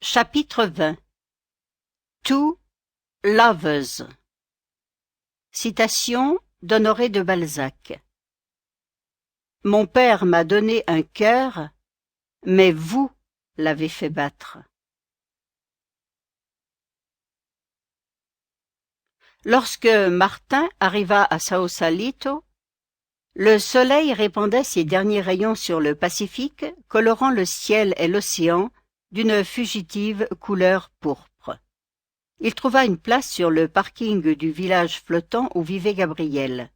Chapitre 20 Two Lovers. Citation d'Honoré de Balzac. Mon père m'a donné un cœur, mais vous l'avez fait battre. Lorsque Martin arriva à Sausalito, le soleil répandait ses derniers rayons sur le Pacifique, colorant le ciel et l'océan d'une fugitive couleur pourpre. Il trouva une place sur le parking du village flottant où vivait Gabriel.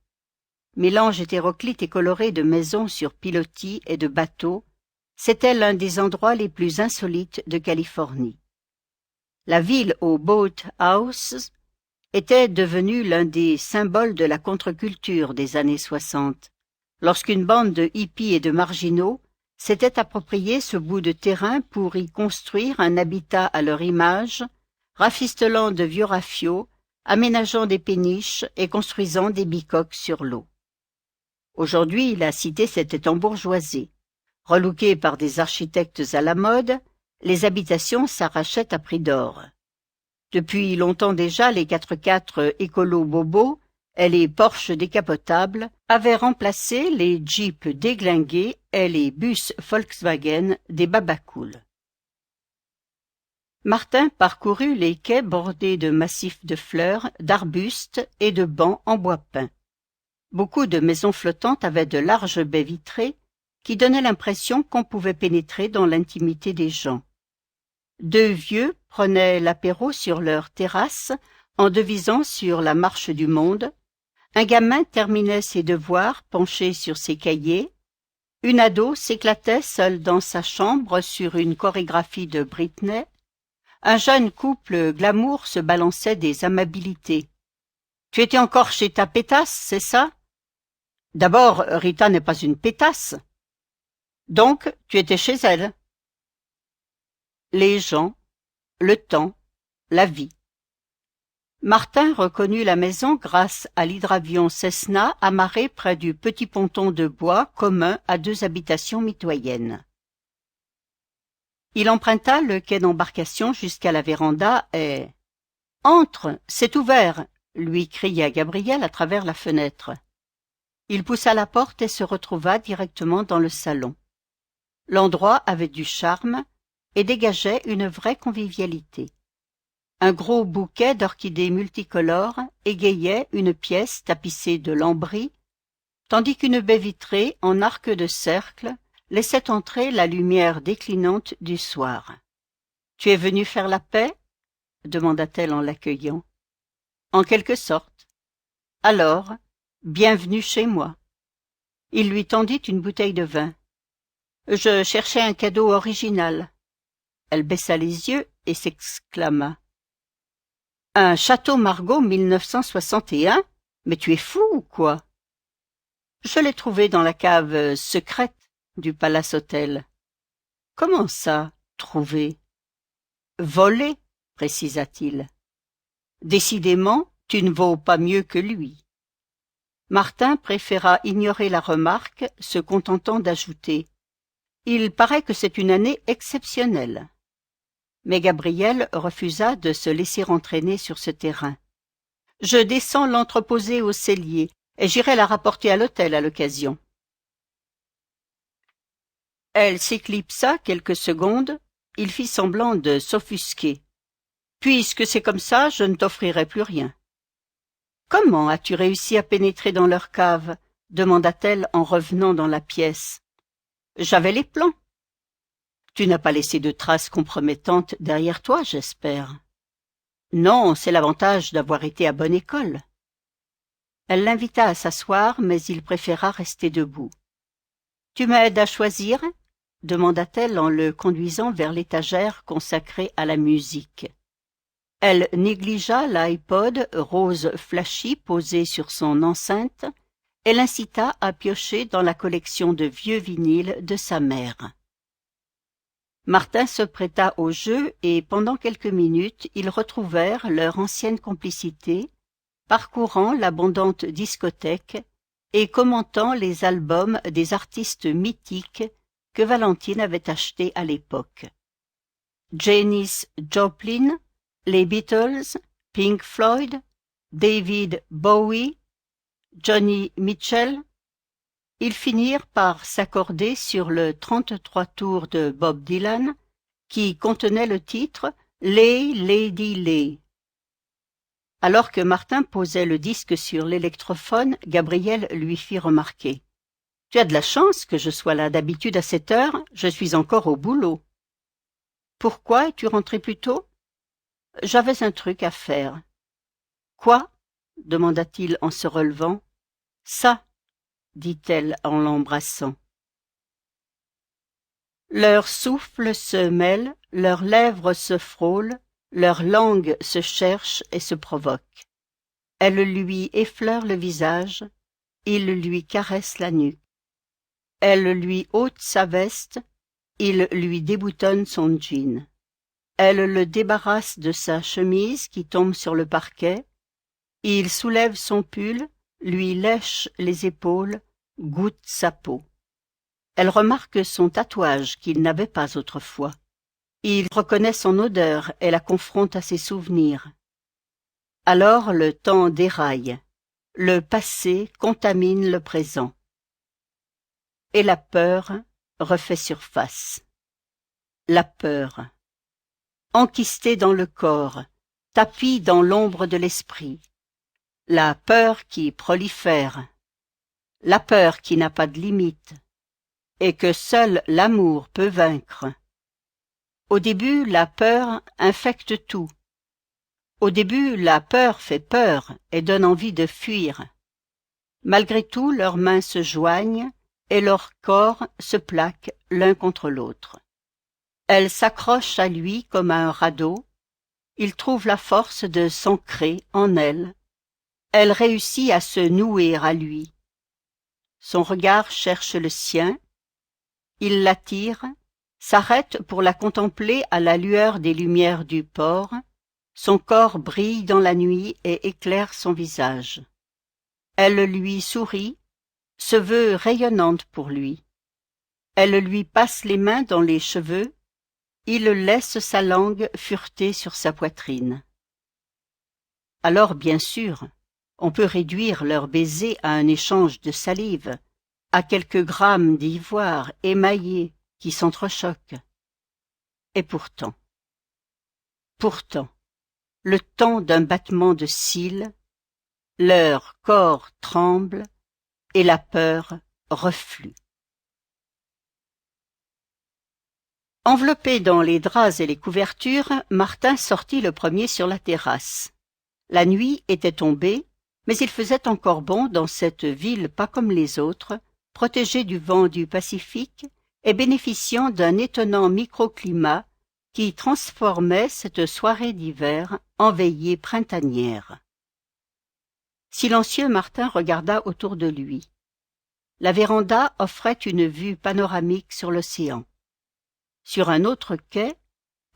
Mélange hétéroclite et coloré de maisons sur pilotis et de bateaux, c'était l'un des endroits les plus insolites de Californie. La ville aux boat houses était devenue l'un des symboles de la contre-culture des années 60, lorsqu'une bande de hippies et de marginaux s'était approprié ce bout de terrain pour y construire un habitat à leur image, rafistolant de vieux rafiaux, aménageant des péniches et construisant des bicoques sur l'eau. Aujourd'hui, la cité s'était embourgeoisée. Relookée par des architectes à la mode, les habitations s'arrachaient à prix d'or. Depuis longtemps déjà, les 4x4 écolo-bobos et les Porsche décapotables avaient remplacé les Jeeps déglingués et les bus Volkswagen des babacools. Martin parcourut les quais bordés de massifs de fleurs, d'arbustes et de bancs en bois peint. Beaucoup de maisons flottantes avaient de larges baies vitrées qui donnaient l'impression qu'on pouvait pénétrer dans l'intimité des gens. Deux vieux prenaient l'apéro sur leur terrasse en devisant sur la marche du monde. Un gamin terminait ses devoirs penché sur ses cahiers. Une ado s'éclatait seule dans sa chambre sur une chorégraphie de Britney. Un jeune couple glamour se balançait des amabilités. « Tu étais encore chez ta pétasse, c'est ça ?»« D'abord, Rita n'est pas une pétasse. »« Donc, tu étais chez elle. » Les gens, le temps, la vie. Martin reconnut la maison grâce à l'hydravion Cessna amarré près du petit ponton de bois commun à deux habitations mitoyennes. Il emprunta le quai d'embarcation jusqu'à la véranda et « Entre, c'est ouvert !» lui cria Gabriel à travers la fenêtre. Il poussa la porte et se retrouva directement dans le salon. L'endroit avait du charme et dégageait une vraie convivialité. Un gros bouquet d'orchidées multicolores égayait une pièce tapissée de lambris, tandis qu'une baie vitrée en arc de cercle laissait entrer la lumière déclinante du soir. « Tu es venu faire la paix ?» demanda-t-elle en l'accueillant. « En quelque sorte. Alors, bienvenue chez moi. » Il lui tendit une bouteille de vin. « Je cherchais un cadeau original. » Elle baissa les yeux et s'exclama. « Un Château Margaux 1961 ? Mais tu es fou ou quoi ?» « Je l'ai trouvé dans la cave secrète du Palace Hotel. »« Comment ça, trouvé ?»« Volé, précisa-t-il. »« Décidément, tu ne vaux pas mieux que lui. » Martin préféra ignorer la remarque, se contentant d'ajouter « Il paraît que c'est une année exceptionnelle. » Mais Gabriel refusa de se laisser entraîner sur ce terrain. « Je descends l'entreposer au cellier et j'irai la rapporter à l'hôtel à l'occasion. » Elle s'éclipsa quelques secondes, il fit semblant de s'offusquer. « Puisque c'est comme ça, je ne t'offrirai plus rien. »« Comment as-tu réussi à pénétrer dans leur cave ?» demanda-t-elle en revenant dans la pièce. « J'avais les plans. » Tu n'as pas laissé de traces compromettantes derrière toi, j'espère. Non, c'est l'avantage d'avoir été à bonne école. Elle l'invita à s'asseoir, mais il préféra rester debout. Tu m'aides à choisir ? demanda-t-elle en le conduisant vers l'étagère consacrée à la musique. Elle négligea l'iPod rose flashy posé sur son enceinte et l'incita à piocher dans la collection de vieux vinyles de sa mère. Martin se prêta au jeu et pendant quelques minutes ils retrouvèrent leur ancienne complicité, parcourant l'abondante discothèque et commentant les albums des artistes mythiques que Valentine avait achetés à l'époque. Janis Joplin, les Beatles, Pink Floyd, David Bowie, Johnny Mitchell. Ils finirent par s'accorder sur le 33 tours de Bob Dylan, qui contenait le titre « Lay, Lady Lay ». Alors que Martin posait le disque sur l'électrophone, Gabriel lui fit remarquer: « Tu as de la chance que je sois là. D'habitude à cette heure, je suis encore au boulot. »« Pourquoi es-tu rentré plus tôt ?»« J'avais un truc à faire. »« Quoi ?» demanda-t-il en se relevant. « Ça, » dit-elle en l'embrassant. Leurs souffles se mêlent, leurs lèvres se frôlent, leurs langues se cherchent et se provoquent. Elle lui effleure le visage, il lui caresse la nuque. Elle lui ôte sa veste, il lui déboutonne son jean. Elle le débarrasse de sa chemise qui tombe sur le parquet. Il soulève son pull, lui lèche les épaules, goûte sa peau. Elle remarque son tatouage qu'il n'avait pas autrefois. Il reconnaît son odeur et la confronte à ses souvenirs. Alors le temps déraille. Le passé contamine le présent. Et la peur refait surface. La peur. Enquistée dans le corps, tapie dans l'ombre de l'esprit. La peur qui prolifère. La peur qui n'a pas de limite. Et que seul l'amour peut vaincre. Au début, la peur infecte tout. Au début, la peur fait peur et donne envie de fuir. Malgré tout, leurs mains se joignent et leurs corps se plaquent l'un contre l'autre. Elle s'accroche à lui comme à un radeau. Il trouve la force de s'ancrer en elle. Elle réussit à se nouer à lui. Son regard cherche le sien. Il l'attire, s'arrête pour la contempler à la lueur des lumières du port. Son corps brille dans la nuit et éclaire son visage. Elle lui sourit, se veut rayonnante pour lui. Elle lui passe les mains dans les cheveux. Il laisse sa langue fureter sur sa poitrine. Alors, bien sûr, on peut réduire leur baiser à un échange de salive, à quelques grammes d'ivoire émaillé qui s'entrechoquent. Et pourtant, le temps d'un battement de cils, leur corps tremble et la peur reflue. Enveloppé dans les draps et les couvertures, Martin sortit le premier sur la terrasse. La nuit était tombée, mais il faisait encore bon dans cette ville pas comme les autres, protégée du vent du Pacifique et bénéficiant d'un étonnant microclimat qui transformait cette soirée d'hiver en veillée printanière. Silencieux, Martin regarda autour de lui. La véranda offrait une vue panoramique sur l'océan. Sur un autre quai,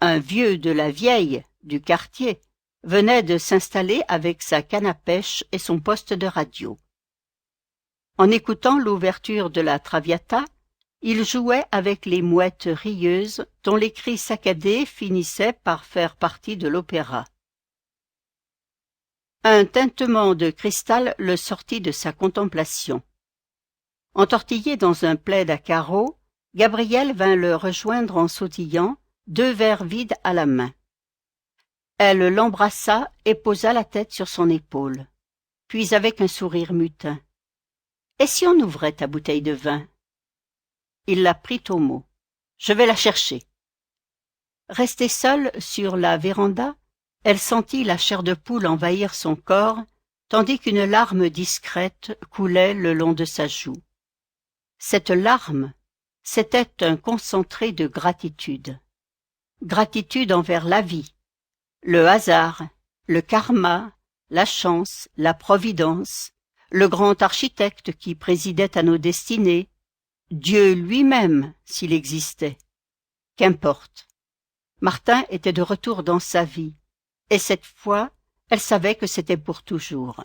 un vieux de la vieille du quartier venait de s'installer avec sa canne à pêche et son poste de radio. En écoutant l'ouverture de la Traviata, il jouait avec les mouettes rieuses dont les cris saccadés finissaient par faire partie de l'opéra. Un tintement de cristal le sortit de sa contemplation. Entortillé dans un plaid à carreaux, Gabriel vint le rejoindre en sautillant, 2 verres vides à la main. Elle l'embrassa et posa la tête sur son épaule. Puis avec un sourire mutin: « Et si on ouvrait ta bouteille de vin ?» Il la prit au mot. « Je vais la chercher. » Restée seule sur la véranda, elle sentit la chair de poule envahir son corps, tandis qu'une larme discrète coulait le long de sa joue. Cette larme, c'était un concentré de gratitude. Gratitude envers la vie, le hasard, le karma, la chance, la providence, le grand architecte qui présidait à nos destinées, Dieu lui-même, s'il existait. Qu'importe. Martin était de retour dans sa vie, et cette fois, elle savait que c'était pour toujours.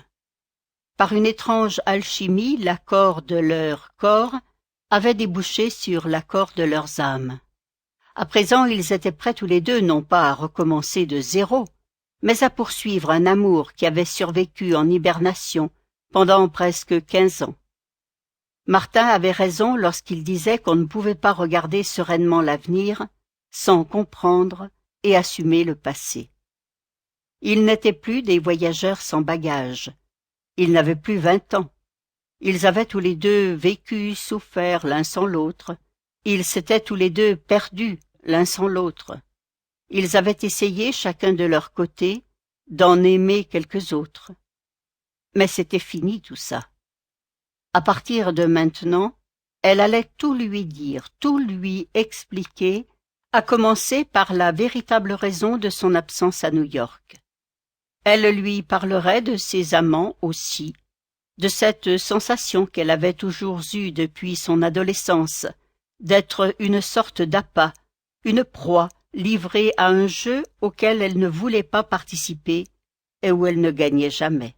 Par une étrange alchimie, l'accord de leur corps avait débouché sur l'accord de leurs âmes. À présent, ils étaient prêts tous les deux non pas à recommencer de zéro, mais à poursuivre un amour qui avait survécu en hibernation pendant presque 15 ans. Martin avait raison lorsqu'il disait qu'on ne pouvait pas regarder sereinement l'avenir sans comprendre et assumer le passé. Ils n'étaient plus des voyageurs sans bagages. Ils n'avaient plus 20 ans. Ils avaient tous les deux vécu, souffert l'un sans l'autre. Ils s'étaient tous les deux perdus l'un sans l'autre. Ils avaient essayé, chacun de leur côté, d'en aimer quelques autres. Mais c'était fini tout ça. À partir de maintenant, elle allait tout lui dire, tout lui expliquer, à commencer par la véritable raison de son absence à New York. Elle lui parlerait de ses amants aussi, de cette sensation qu'elle avait toujours eue depuis son adolescence, d'être une sorte d'appât, une proie livrée à un jeu auquel elle ne voulait pas participer et où elle ne gagnait jamais.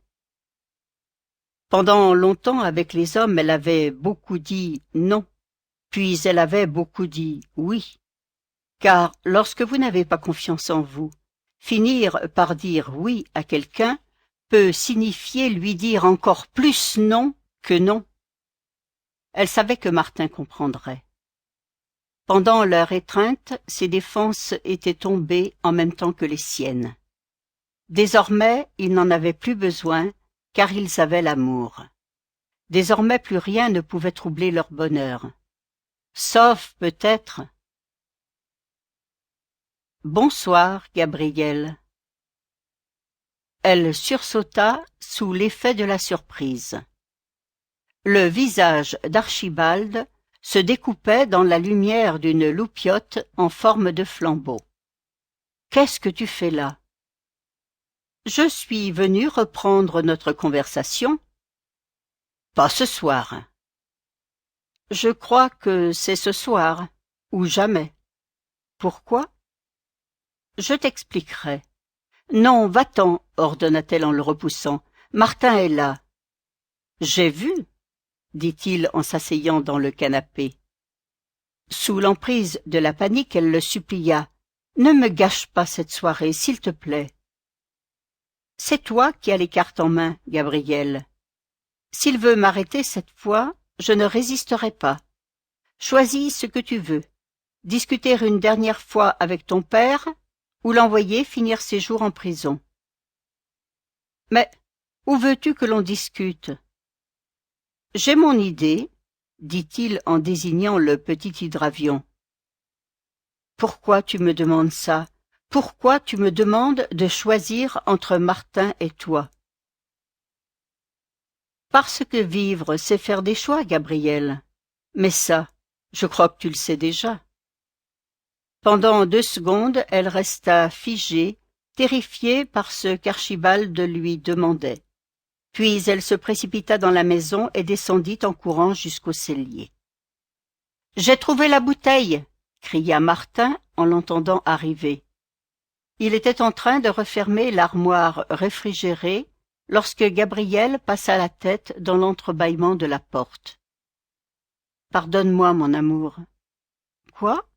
Pendant longtemps, avec les hommes, elle avait beaucoup dit non, puis elle avait beaucoup dit oui. Car lorsque vous n'avez pas confiance en vous, finir par dire oui à quelqu'un peut signifier lui dire encore plus non que non. Elle savait que Martin comprendrait. Pendant leur étreinte, ses défenses étaient tombées en même temps que les siennes. Désormais, ils n'en avaient plus besoin, car ils avaient l'amour. Désormais, plus rien ne pouvait troubler leur bonheur. Sauf, peut-être... « Bonsoir, Gabriel. » Elle sursauta sous l'effet de la surprise. Le visage d'Archibald se découpait dans la lumière d'une loupiote en forme de flambeau. « Qu'est-ce que tu fais là ?»« Je suis venu reprendre notre conversation. »« Pas ce soir. »« Je crois que c'est ce soir, ou jamais. »« Pourquoi ?»« Je t'expliquerai. »« Non, va-t'en, ordonna-t-elle en le repoussant. Martin est là. »« J'ai vu, » dit-il en s'asseyant dans le canapé. Sous l'emprise de la panique, elle le supplia. « Ne me gâche pas cette soirée, s'il te plaît. »« C'est toi qui as les cartes en main, Gabriel. S'il veut m'arrêter cette fois, je ne résisterai pas. Choisis ce que tu veux. Discuter une dernière fois avec ton père ou l'envoyer finir ses jours en prison. »« Mais où veux-tu que l'on discute ?»« J'ai mon idée, » dit-il en désignant le petit hydravion. « Pourquoi tu me demandes ça? Pourquoi tu me demandes de choisir entre Martin et toi? »« Parce que vivre, c'est faire des choix, Gabriel. Mais ça, je crois que tu le sais déjà. » Pendant 2 secondes, elle resta figée, terrifiée par ce qu'Archibald lui demandait. Puis elle se précipita dans la maison et descendit en courant jusqu'au cellier. « J'ai trouvé la bouteille !» cria Martin en l'entendant arriver. Il était en train de refermer l'armoire réfrigérée lorsque Gabriel passa la tête dans l'entrebâillement de la porte. « Pardonne-moi, mon amour. »« Quoi ?»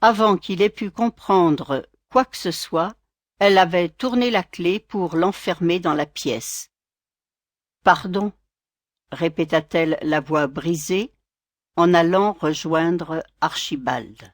Avant qu'il ait pu comprendre quoi que ce soit, elle avait tourné la clé pour l'enfermer dans la pièce. « Pardon, » répéta-t-elle la voix brisée, en allant rejoindre Archibald.